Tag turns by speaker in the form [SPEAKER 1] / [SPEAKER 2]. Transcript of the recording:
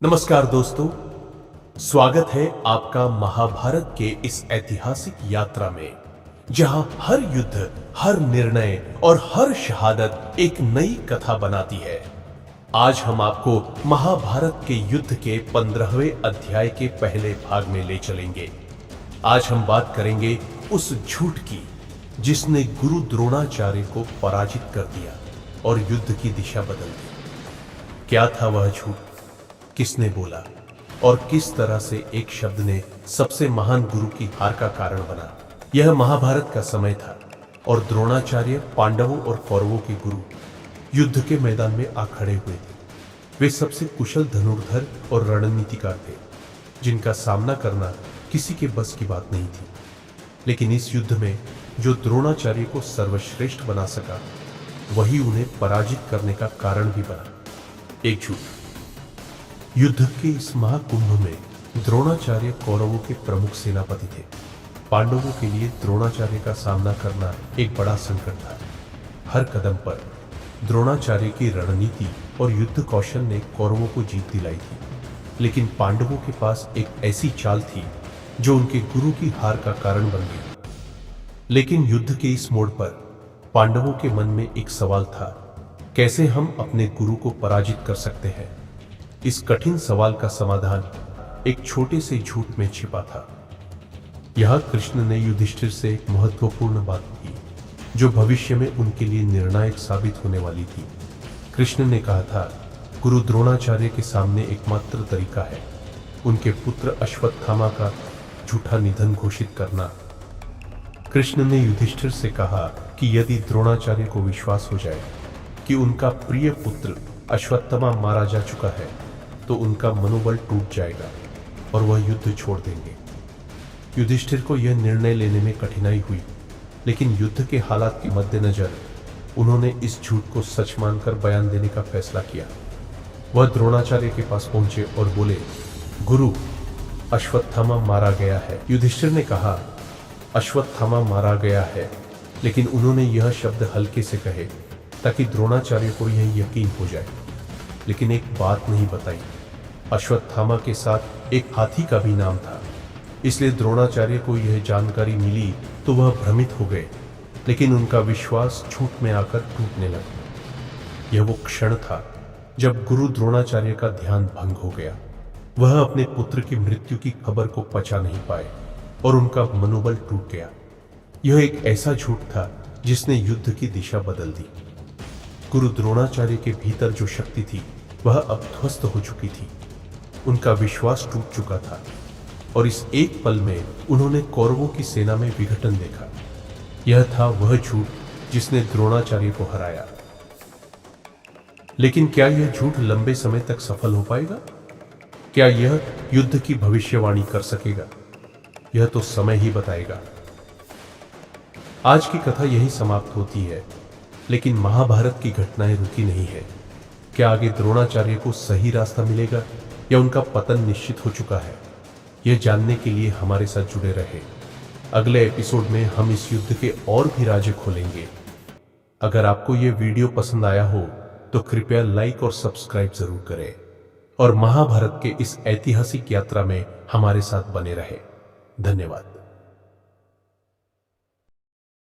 [SPEAKER 1] नमस्कार दोस्तों, स्वागत है आपका महाभारत के इस ऐतिहासिक यात्रा में, जहां हर युद्ध, हर निर्णय और हर शहादत एक नई कथा बनाती है। आज हम आपको महाभारत के युद्ध के 15वें अध्याय के पहले भाग में ले चलेंगे। आज हम बात करेंगे उस झूठ की जिसने गुरु द्रोणाचार्य को पराजित कर दिया और युद्ध की दिशा बदल दी। क्या था वह झूठ, किसने बोला और किस तरह से एक शब्द ने सबसे महान गुरु की हार का कारण बना। यह महाभारत का समय था और द्रोणाचार्य पांडवों और कौरवों के गुरु युद्ध के मैदान में आ खड़े हुए थे। वे सबसे कुशल धनुर्धर और रणनीतिकार थे, जिनका सामना करना किसी के बस की बात नहीं थी। लेकिन इस युद्ध में जो द्रोणाचार्य को सर्वश्रेष्ठ बना सका, वही उन्हें पराजित करने का कारण भी बना, एक झूठ। युद्ध के इस महाकुंभ में द्रोणाचार्य कौरवों के प्रमुख सेनापति थे। पांडवों के लिए द्रोणाचार्य का सामना करना एक बड़ा संकट था। हर कदम पर द्रोणाचार्य की रणनीति और युद्ध कौशल ने कौरवों को जीत दिलाई थी, लेकिन पांडवों के पास एक ऐसी चाल थी जो उनके गुरु की हार का कारण बन गई। लेकिन युद्ध के इस मोड़ पर पांडवों के मन में एक सवाल था, कैसे हम अपने गुरु को पराजित कर सकते हैं। इस कठिन सवाल का समाधान एक छोटे से झूठ में छिपा था। यह कृष्ण ने युधिष्ठिर से एक महत्वपूर्ण बात की, जो भविष्य में उनके लिए निर्णायक साबित होने वाली थी। कृष्ण ने कहा था, गुरु द्रोणाचार्य के सामने एकमात्र तरीका है उनके पुत्र अश्वत्थामा का झूठा निधन घोषित करना। कृष्ण ने युधिष्ठिर से कहा कि यदि द्रोणाचार्य को विश्वास हो जाए कि उनका प्रिय पुत्र अश्वत्थामा मारा जा चुका है, तो उनका मनोबल टूट जाएगा और वह युद्ध छोड़ देंगे। युधिष्ठिर को यह निर्णय लेने में कठिनाई हुई, लेकिन युद्ध के हालात के मद्देनजर उन्होंने इस झूठ को सच मानकर बयान देने का फैसला किया। वह द्रोणाचार्य के पास पहुंचे और बोले, गुरु, अश्वत्थामा मारा गया है। युधिष्ठिर ने कहा, अश्वत्थामा मारा गया है, लेकिन उन्होंने यह शब्द हल्के से कहे ताकि द्रोणाचार्य को यह यकीन हो जाए। लेकिन एक बात नहीं बताई, अश्वत्थामा के साथ एक हाथी का भी नाम था। इसलिए द्रोणाचार्य को यह जानकारी मिली तो वह भ्रमित हो गए, लेकिन उनका विश्वास झूठ में आकर टूटने लगा। यह वो क्षण था जब गुरु द्रोणाचार्य का ध्यान भंग हो गया। वह अपने पुत्र की मृत्यु की खबर को पचा नहीं पाए और उनका मनोबल टूट गया। यह एक ऐसा झूठ था जिसने युद्ध की दिशा बदल दी। गुरु द्रोणाचार्य के भीतर जो शक्ति थी, वह अब ध्वस्त हो चुकी थी। उनका विश्वास टूट चुका था और इस एक पल में उन्होंने कौरवों की सेना में विघटन देखा। यह था वह झूठ जिसने द्रोणाचार्य को हराया। लेकिन क्या यह झूठ लंबे समय तक सफल हो पाएगा? क्या यह युद्ध की भविष्यवाणी कर सकेगा? यह तो समय ही बताएगा। आज की कथा यही समाप्त होती है, लेकिन महाभारत की घटनाएं रुकी नहीं है। क्या आगे द्रोणाचार्य को सही रास्ता मिलेगा या उनका पतन निश्चित हो चुका है? यह जानने के लिए हमारे साथ जुड़े रहे। अगले एपिसोड में हम इस युद्ध के और भी राज खोलेंगे। अगर आपको यह वीडियो पसंद आया हो तो कृपया लाइक और सब्सक्राइब जरूर करें और महाभारत के इस ऐतिहासिक यात्रा में हमारे साथ बने रहे। धन्यवाद।